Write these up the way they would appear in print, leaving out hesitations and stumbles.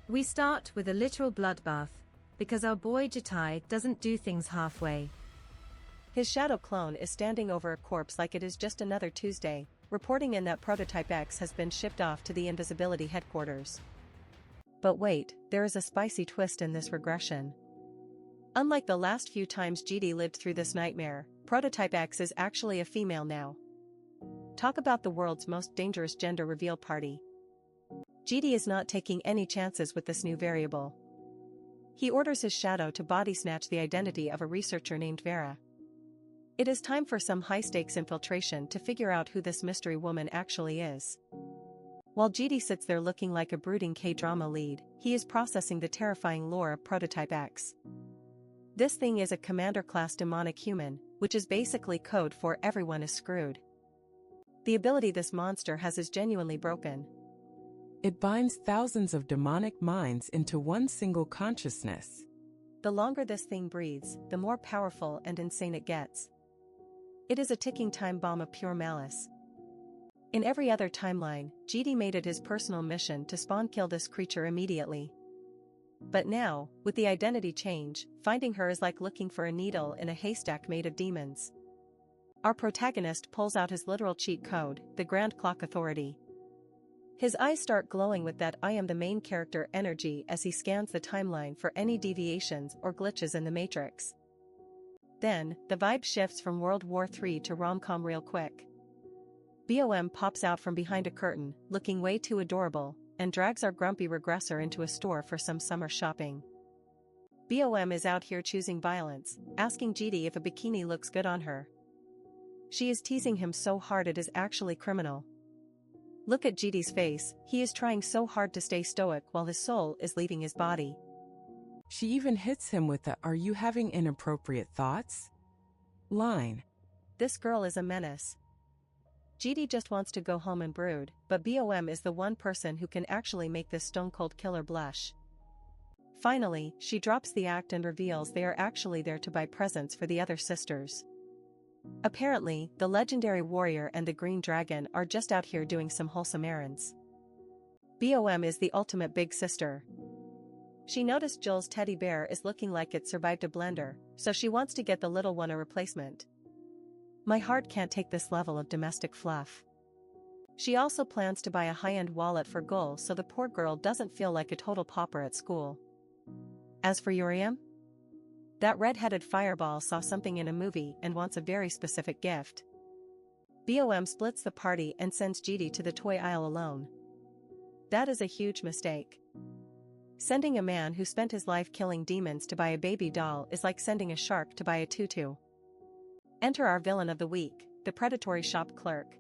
We start with a literal bloodbath, because our boy Jitai doesn't do things halfway. His shadow clone is standing over a corpse like it is just another Tuesday, reporting in that Prototype X has been shipped off to the invisibility headquarters. But wait, there is a spicy twist in this regression. Unlike the last few times GD lived through this nightmare, Prototype X is actually a female now. Talk about the world's most dangerous gender reveal party. GD is not taking any chances with this new variable. He orders his shadow to body snatch the identity of a researcher named Vera. It is time for some high-stakes infiltration to figure out who this mystery woman actually is. While GD sits there looking like a brooding K-drama lead, he is processing the terrifying lore of Prototype X. This thing is a commander-class demonic human, which is basically code for everyone is screwed. The ability this monster has is genuinely broken. It binds thousands of demonic minds into one single consciousness. The longer this thing breathes, the more powerful and insane it gets. It is a ticking time bomb of pure malice. In every other timeline, GD made it his personal mission to spawn-kill this creature immediately. But now, with the identity change, finding her is like looking for a needle in a haystack made of demons. Our protagonist pulls out his literal cheat code, the Grand Clock Authority. His eyes start glowing with that I am the main character energy as he scans the timeline for any deviations or glitches in the Matrix. Then, the vibe shifts from World War III to rom-com real quick. BOM pops out from behind a curtain, looking way too adorable, and drags our grumpy regressor into a store for some summer shopping. BOM is out here choosing violence, asking GD if a bikini looks good on her. She is teasing him so hard it is actually criminal. Look at GD's face, he is trying so hard to stay stoic while his soul is leaving his body. She even hits him with the "Are you having inappropriate thoughts?" line. This girl is a menace. GD just wants to go home and brood, but BOM is the one person who can actually make this stone-cold killer blush. Finally, she drops the act and reveals they are actually there to buy presents for the other sisters. Apparently, the legendary warrior and the green dragon are just out here doing some wholesome errands. BOM is the ultimate big sister. She noticed Joel's teddy bear is looking like it survived a blender, so she wants to get the little one a replacement. My heart can't take this level of domestic fluff. She also plans to buy a high-end wallet for Gul so the poor girl doesn't feel like a total pauper at school. As for Uriam? That red-headed fireball saw something in a movie and wants a very specific gift. BOM splits the party and sends GD to the toy aisle alone. That is a huge mistake. Sending a man who spent his life killing demons to buy a baby doll is like sending a shark to buy a tutu. Enter our villain of the week, the predatory shop clerk.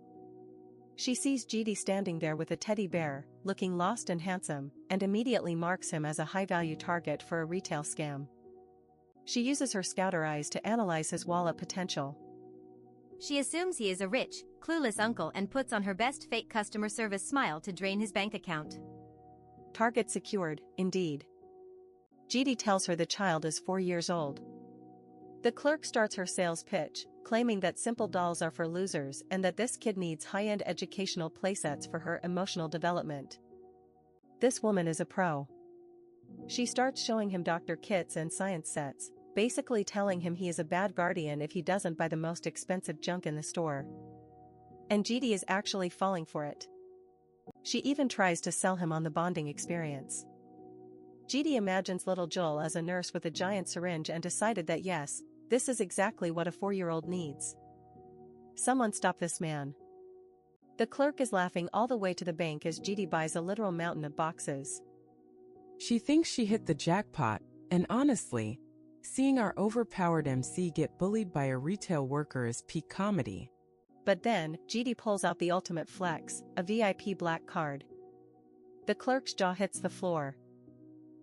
She sees GD standing there with a teddy bear, looking lost and handsome, and immediately marks him as a high-value target for a retail scam. She uses her scouter eyes to analyze his wallet potential. She assumes he is a rich, clueless uncle and puts on her best fake customer service smile to drain his bank account. Target secured, indeed. GD tells her the child is 4 years old. The clerk starts her sales pitch, claiming that simple dolls are for losers and that this kid needs high-end educational playsets for her emotional development. This woman is a pro. She starts showing him doctor kits and science sets, basically telling him he is a bad guardian if he doesn't buy the most expensive junk in the store. And GD is actually falling for it. She even tries to sell him on the bonding experience. GD imagines little Joel as a nurse with a giant syringe and decided that yes, this is exactly what a 4-year-old needs. Someone stop this man. The clerk is laughing all the way to the bank as GD buys a literal mountain of boxes. She thinks she hit the jackpot, and honestly, seeing our overpowered MC get bullied by a retail worker is peak comedy. But then, GD pulls out the ultimate flex, a VIP black card. The clerk's jaw hits the floor.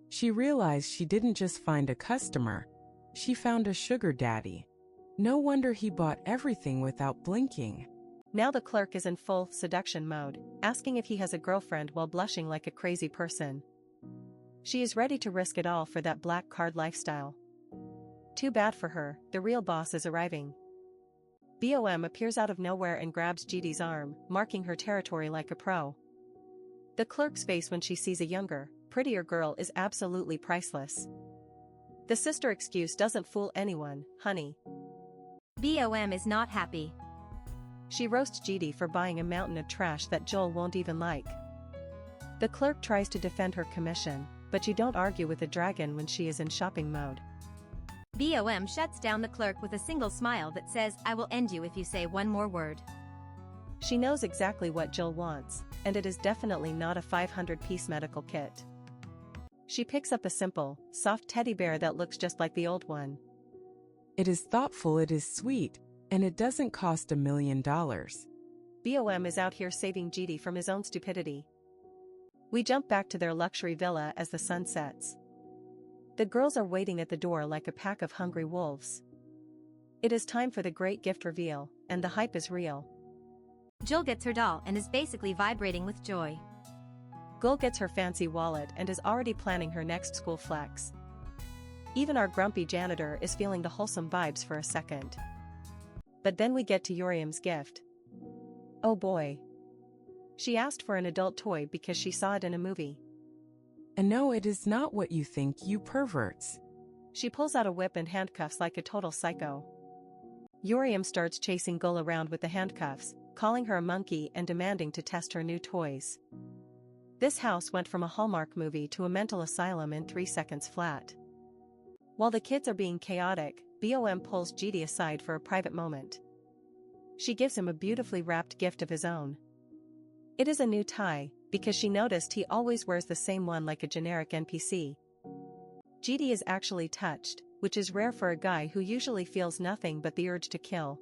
She realized she didn't just find a customer, she found a sugar daddy. No wonder he bought everything without blinking. Now the clerk is in full seduction mode, asking if he has a girlfriend while blushing like a crazy person. She is ready to risk it all for that black card lifestyle. Too bad for her, the real boss is arriving. BOM appears out of nowhere and grabs GD's arm, marking her territory like a pro. The clerk's face when she sees a younger, prettier girl is absolutely priceless. The sister excuse doesn't fool anyone, honey. BOM is not happy. She roasts GD for buying a mountain of trash that Joel won't even like. The clerk tries to defend her commission, but you don't argue with a dragon when she is in shopping mode. BOM shuts down the clerk with a single smile that says, "I will end you if you say one more word." She knows exactly what Joel wants, and it is definitely not a 500-piece medical kit. She picks up a simple, soft teddy bear that looks just like the old one. It is thoughtful, it is sweet, and it doesn't cost $1 million. BOM is out here saving GD from his own stupidity. We jump back to their luxury villa as the sun sets. The girls are waiting at the door like a pack of hungry wolves. It is time for the great gift reveal, and the hype is real. Jill gets her doll and is basically vibrating with joy. Gul gets her fancy wallet and is already planning her next school flex. Even our grumpy janitor is feeling the wholesome vibes for a second. But then we get to Yuriam's gift. Oh boy. She asked for an adult toy because she saw it in a movie. And no, it is not what you think, you perverts. She pulls out a whip and handcuffs like a total psycho. Yuriam starts chasing Gul around with the handcuffs, calling her a monkey and demanding to test her new toys. This house went from a Hallmark movie to a mental asylum in 3 seconds flat. While the kids are being chaotic, BOM pulls GD aside for a private moment. She gives him a beautifully wrapped gift of his own. It is a new tie, because she noticed he always wears the same one like a generic NPC. GD is actually touched, which is rare for a guy who usually feels nothing but the urge to kill.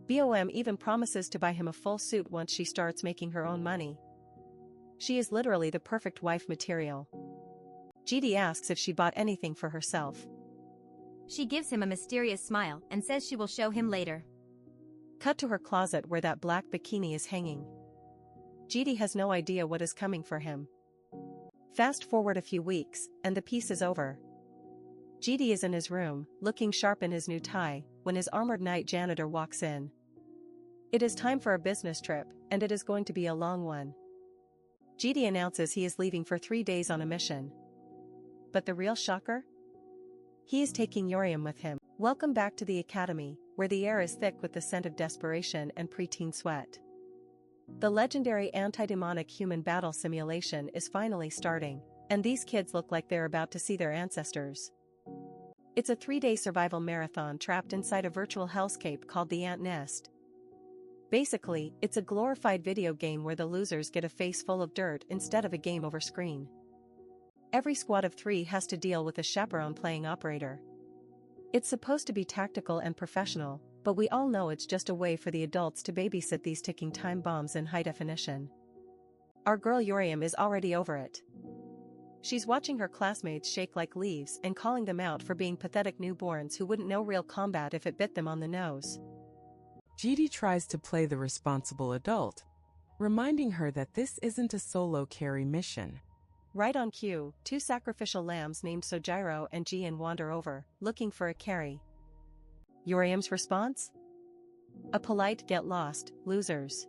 BOM even promises to buy him a full suit once she starts making her own money. She is literally the perfect wife material. GD asks if she bought anything for herself. She gives him a mysterious smile and says she will show him later. Cut to her closet where that black bikini is hanging. GD has no idea what is coming for him. Fast forward a few weeks, and the piece is over. GD is in his room, looking sharp in his new tie, when his armored knight janitor walks in. It is time for a business trip, and it is going to be a long one. GD announces he is leaving for 3 days on a mission. But the real shocker? He is taking Yuriam with him. Welcome back to the academy, where the air is thick with the scent of desperation and preteen sweat. The legendary anti-demonic human battle simulation is finally starting, and these kids look like they're about to see their ancestors. It's a 3-day survival marathon trapped inside a virtual hellscape called the Ant Nest. Basically, it's a glorified video game where the losers get a face full of dirt instead of a game over screen. Every squad of 3 has to deal with a chaperone playing operator. It's supposed to be tactical and professional, but we all know it's just a way for the adults to babysit these ticking time bombs in high definition. Our girl Yuriam is already over it. She's watching her classmates shake like leaves and calling them out for being pathetic newborns who wouldn't know real combat if it bit them on the nose. GD tries to play the responsible adult, reminding her that this isn't a solo carry mission. Right on cue, 2 sacrificial lambs named Sojiro and Jian wander over, looking for a carry. Yuriam's response? A polite "get lost, losers."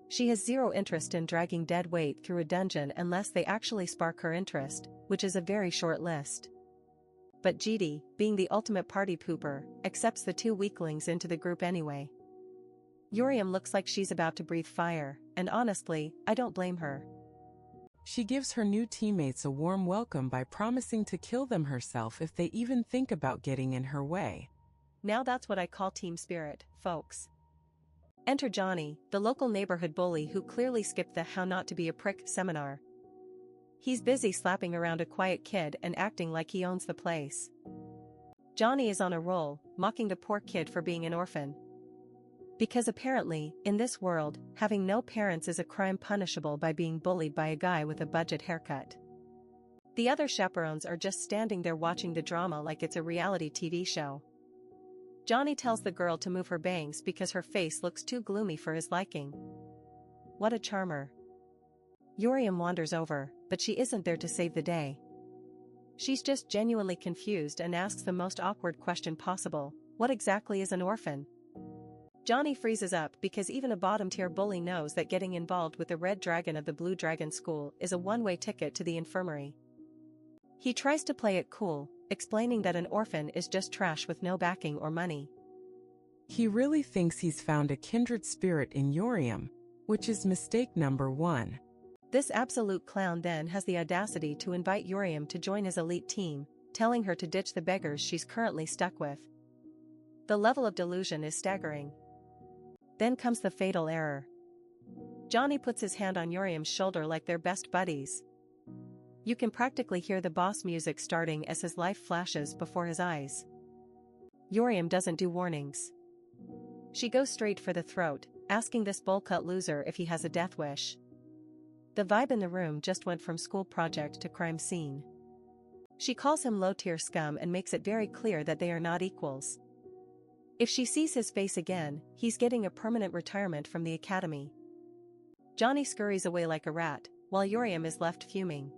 She has zero interest in dragging dead weight through a dungeon unless they actually spark her interest, which is a very short list. But GD, being the ultimate party pooper, accepts the 2 weaklings into the group anyway. Yuriam looks like she's about to breathe fire, and honestly, I don't blame her. She gives her new teammates a warm welcome by promising to kill them herself if they even think about getting in her way. Now that's what I call team spirit, folks. Enter Johnny, the local neighborhood bully who clearly skipped the How Not to Be a Prick seminar. He's busy slapping around a quiet kid and acting like he owns the place. Johnny is on a roll, mocking the poor kid for being an orphan. Because apparently, in this world, having no parents is a crime punishable by being bullied by a guy with a budget haircut. The other chaperones are just standing there watching the drama like it's a reality TV show. Johnny tells the girl to move her bangs because her face looks too gloomy for his liking. What a charmer. Yuriam wanders over, but she isn't there to save the day. She's just genuinely confused and asks the most awkward question possible: what exactly is an orphan? Johnny freezes up because even a bottom-tier bully knows that getting involved with the Red Dragon of the Blue Dragon School is a one-way ticket to the infirmary. He tries to play it cool, explaining that an orphan is just trash with no backing or money. He really thinks he's found a kindred spirit in Yoriam, which is mistake number 1. This absolute clown then has the audacity to invite Yoriam to join his elite team, telling her to ditch the beggars she's currently stuck with. The level of delusion is staggering. Then comes the fatal error. Johnny puts his hand on Yoriam's shoulder like they're best buddies. You can practically hear the boss music starting as his life flashes before his eyes. Yoriam doesn't do warnings. She goes straight for the throat, asking this bowl-cut loser if he has a death wish. The vibe in the room just went from school project to crime scene. She calls him low-tier scum and makes it very clear that they are not equals. If she sees his face again, he's getting a permanent retirement from the academy. Johnny scurries away like a rat, while Yoriam is left fuming.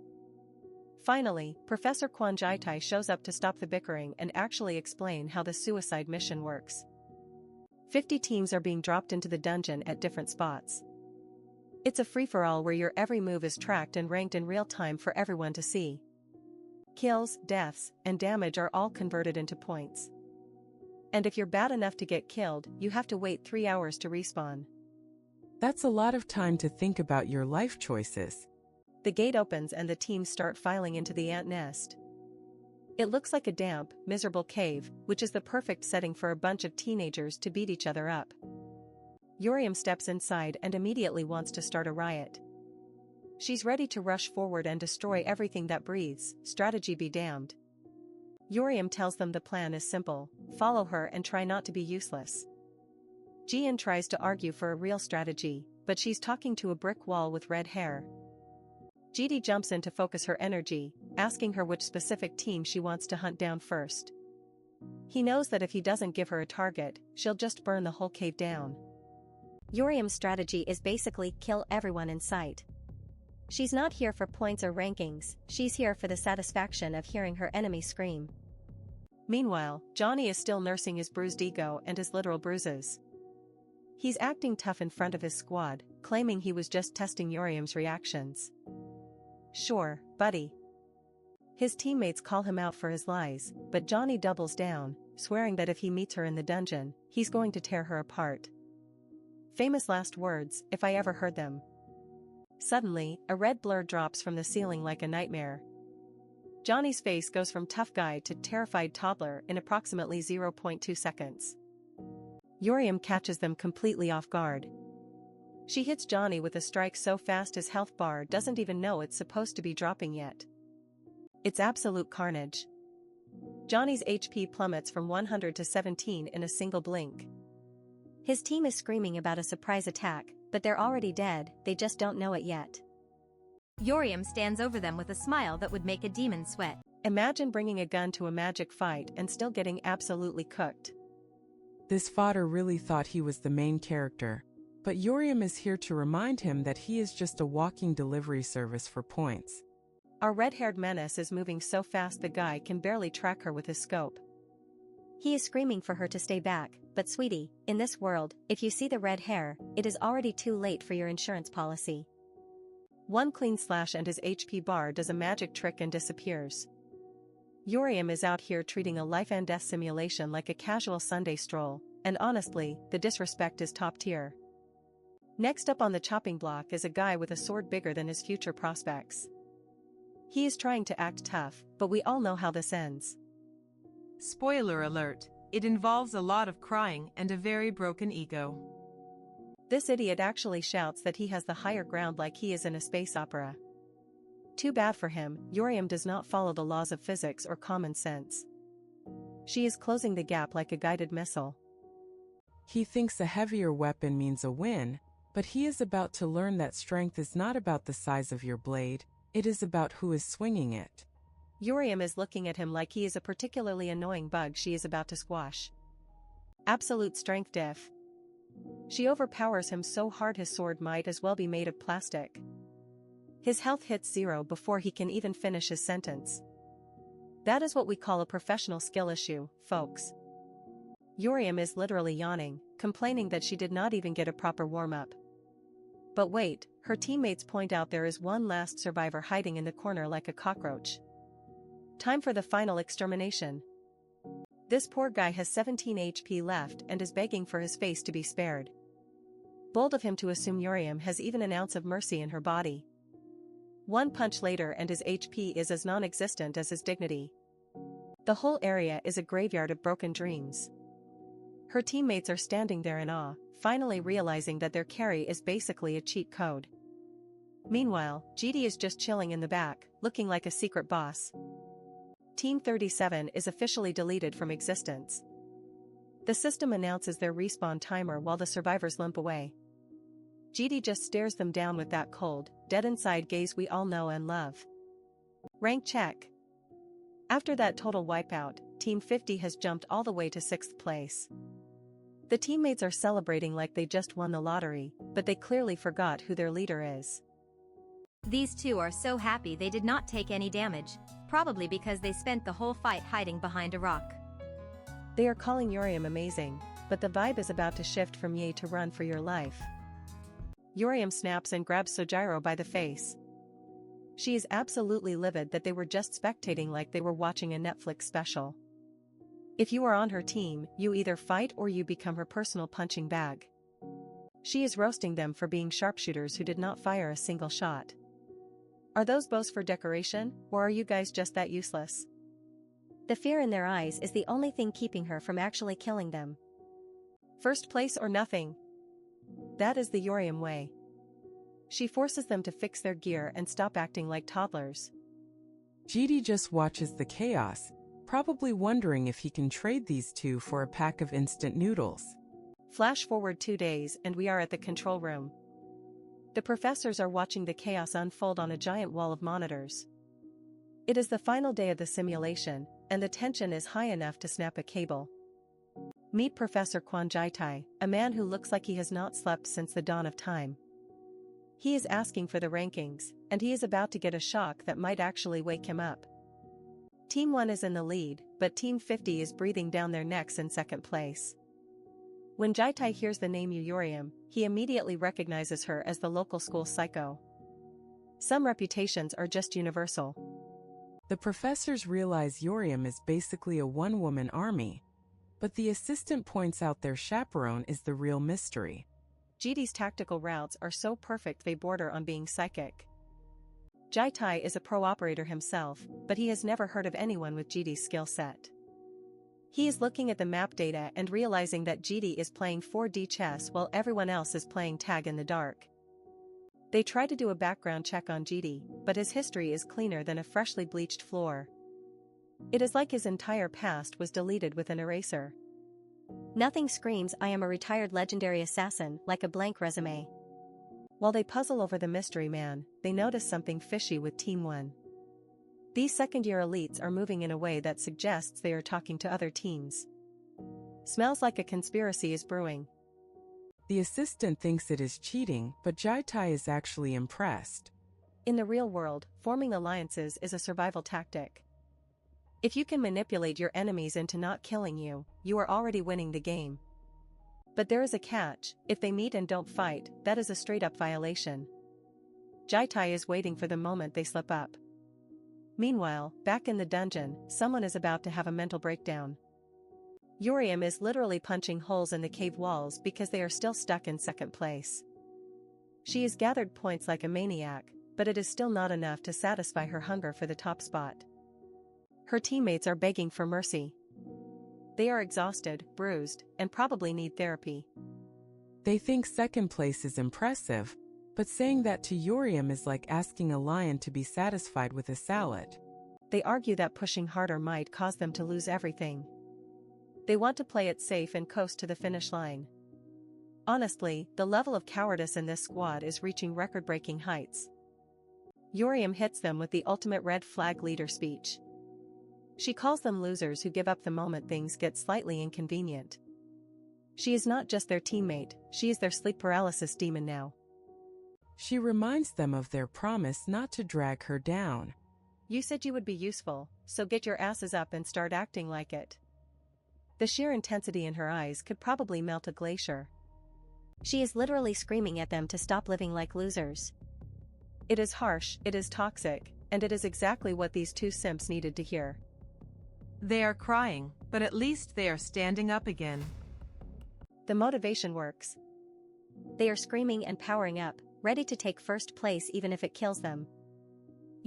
Finally, Professor Kwon Jaitai shows up to stop the bickering and actually explain how the suicide mission works. 50 teams are being dropped into the dungeon at different spots. It's a free-for-all where your every move is tracked and ranked in real time for everyone to see. Kills, deaths, and damage are all converted into points. And if you're bad enough to get killed, you have to wait 3 hours to respawn. That's a lot of time to think about your life choices. The gate opens and the teams start filing into the ant nest. It looks like a damp, miserable cave, which is the perfect setting for a bunch of teenagers to beat each other up. Yoriam steps inside and immediately wants to start a riot. She's ready to rush forward and destroy everything that breathes, strategy be damned. Yoriam tells them the plan is simple: follow her and try not to be useless. Jian tries to argue for a real strategy, but she's talking to a brick wall with red hair. Jidi jumps in to focus her energy, asking her which specific team she wants to hunt down first. He knows that if he doesn't give her a target, she'll just burn the whole cave down. Yoriam's strategy is basically kill everyone in sight. She's not here for points or rankings, she's here for the satisfaction of hearing her enemy scream. Meanwhile, Johnny is still nursing his bruised ego and his literal bruises. He's acting tough in front of his squad, claiming he was just testing Yoriam's reactions. Sure, buddy. His teammates call him out for his lies, but Johnny doubles down, swearing that if he meets her in the dungeon, he's going to tear her apart. Famous last words, if I ever heard them. Suddenly, a red blur drops from the ceiling like a nightmare. Johnny's face goes from tough guy to terrified toddler in approximately 0.2 seconds. Yoriam catches them completely off guard. She hits Johnny with a strike so fast his health bar doesn't even know it's supposed to be dropping yet. It's absolute carnage. Johnny's HP plummets from 100 to 17 in a single blink. His team is screaming about a surprise attack, but they're already dead, they just don't know it yet. Yoriam stands over them with a smile that would make a demon sweat. Imagine bringing a gun to a magic fight and still getting absolutely cooked. This fodder really thought he was the main character, but Yoriam is here to remind him that he is just a walking delivery service for points. Our red-haired menace is moving so fast the guy can barely track her with his scope. He is screaming for her to stay back, but sweetie, in this world, if you see the red hair, it is already too late for your insurance policy. One clean slash and his HP bar does a magic trick and disappears. Yoriam is out here treating a life and death simulation like a casual Sunday stroll, and honestly, the disrespect is top tier. Next up on the chopping block is a guy with a sword bigger than his future prospects. He is trying to act tough, but we all know how this ends. Spoiler alert, it involves a lot of crying and a very broken ego. This idiot actually shouts that he has the higher ground like he is in a space opera. Too bad for him, Yoriam does not follow the laws of physics or common sense. She is closing the gap like a guided missile. He thinks a heavier weapon means a win, but he is about to learn that strength is not about the size of your blade, it is about who is swinging it. Yoriam is looking at him like he is a particularly annoying bug she is about to squash. Absolute strength diff. She overpowers him so hard his sword might as well be made of plastic. His health hits 0 before he can even finish his sentence. That is what we call a professional skill issue, folks. Yoriam is literally yawning, complaining that she did not even get a proper warm-up. But wait, her teammates point out there is one last survivor hiding in the corner like a cockroach. Time for the final extermination. This poor guy has 17 HP left and is begging for his face to be spared. Bold of him to assume Yuriam has even an ounce of mercy in her body. One punch later and his HP is as non-existent as his dignity. The whole area is a graveyard of broken dreams. Her teammates are standing there in awe, finally realizing that their carry is basically a cheat code. Meanwhile, GD is just chilling in the back, looking like a secret boss. Team 37 is officially deleted from existence. The system announces their respawn timer while the survivors limp away. GD just stares them down with that cold, dead-inside gaze we all know and love. Rank check. After that total wipeout, Team 50 has jumped all the way to 6th place. The teammates are celebrating like they just won the lottery, but they clearly forgot who their leader is. These two are so happy they did not take any damage, probably because they spent the whole fight hiding behind a rock. They are calling Yuriam amazing, but the vibe is about to shift from yay to run for your life. Yuriam snaps and grabs Sojiro by the face. She is absolutely livid that they were just spectating like they were watching a Netflix special. If you are on her team, you either fight or you become her personal punching bag. She is roasting them for being sharpshooters who did not fire a single shot. Are those bows for decoration, or are you guys just that useless? The fear in their eyes is the only thing keeping her from actually killing them. First place or nothing. That is the Yuriam way. She forces them to fix their gear and stop acting like toddlers. GD just watches the chaos, probably wondering if he can trade these two for a pack of instant noodles. Flash forward 2 days and we are at the control room. The professors are watching the chaos unfold on a giant wall of monitors. It is the final day of the simulation, and the tension is high enough to snap a cable. Meet Professor Quan Jaitai, a man who looks like he has not slept since the dawn of time. He is asking for the rankings, and he is about to get a shock that might actually wake him up. Team 1 is in the lead, but Team 50 is breathing down their necks in 2nd place. When Jaitai hears the name Yuriam, he immediately recognizes her as the local school psycho. Some reputations are just universal. The professors realize Yuriam is basically a one-woman army, but the assistant points out their chaperone is the real mystery. GD's tactical routes are so perfect they border on being psychic. Jaitai is a pro operator himself, but he has never heard of anyone with GD's skill set. He is looking at the map data and realizing that GD is playing 4D chess while everyone else is playing tag in the dark. They try to do a background check on GD, but his history is cleaner than a freshly bleached floor. It is like his entire past was deleted with an eraser. Nothing screams I am a retired legendary assassin like a blank resume. While they puzzle over the mystery man, they notice something fishy with Team 1. These second-year elites are moving in a way that suggests they are talking to other teams. Smells like a conspiracy is brewing. The assistant thinks it is cheating, but Jaitai is actually impressed. In the real world, forming alliances is a survival tactic. If you can manipulate your enemies into not killing you, you are already winning the game. But there is a catch: if they meet and don't fight, that is a straight-up violation. Jaitai is waiting for the moment they slip up. Meanwhile, back in the dungeon, someone is about to have a mental breakdown. Yuriam is literally punching holes in the cave walls because they are still stuck in 2nd place. She has gathered points like a maniac, but it is still not enough to satisfy her hunger for the top spot. Her teammates are begging for mercy. They are exhausted, bruised, and probably need therapy. They think 2nd place is impressive, but saying that to Yuriam is like asking a lion to be satisfied with a salad. They argue that pushing harder might cause them to lose everything. They want to play it safe and coast to the finish line. Honestly, the level of cowardice in this squad is reaching record-breaking heights. Yuriam hits them with the ultimate red flag leader speech. She calls them losers who give up the moment things get slightly inconvenient. She is not just their teammate, she is their sleep paralysis demon now. She reminds them of their promise not to drag her down. You said you would be useful, so get your asses up and start acting like it. The sheer intensity in her eyes could probably melt a glacier. She is literally screaming at them to stop living like losers. It is harsh, it is toxic, and it is exactly what these two simps needed to hear. They are crying, but at least they are standing up again. The motivation works. They are screaming and powering up, ready to take first place even if it kills them.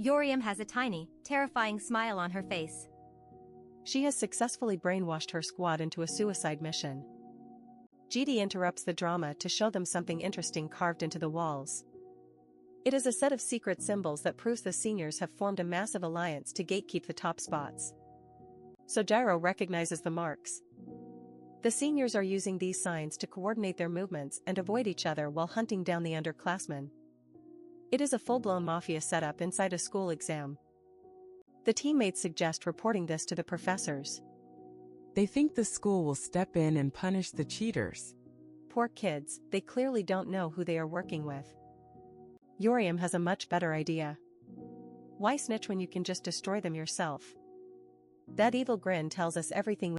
Yoriam has a tiny, terrifying smile on her face. She has successfully brainwashed her squad into a suicide mission. GD interrupts the drama to show them something interesting carved into the walls. It is a set of secret symbols that proves the seniors have formed a massive alliance to gatekeep the top spots. Sojiro recognizes the marks. The seniors are using these signs to coordinate their movements and avoid each other while hunting down the underclassmen. It is a full-blown mafia setup inside a school exam. The teammates suggest reporting this to the professors. They think the school will step in and punish the cheaters. Poor kids, they clearly don't know who they are working with. Yoriam has a much better idea. Why snitch when you can just destroy them yourself? That evil grin tells us everything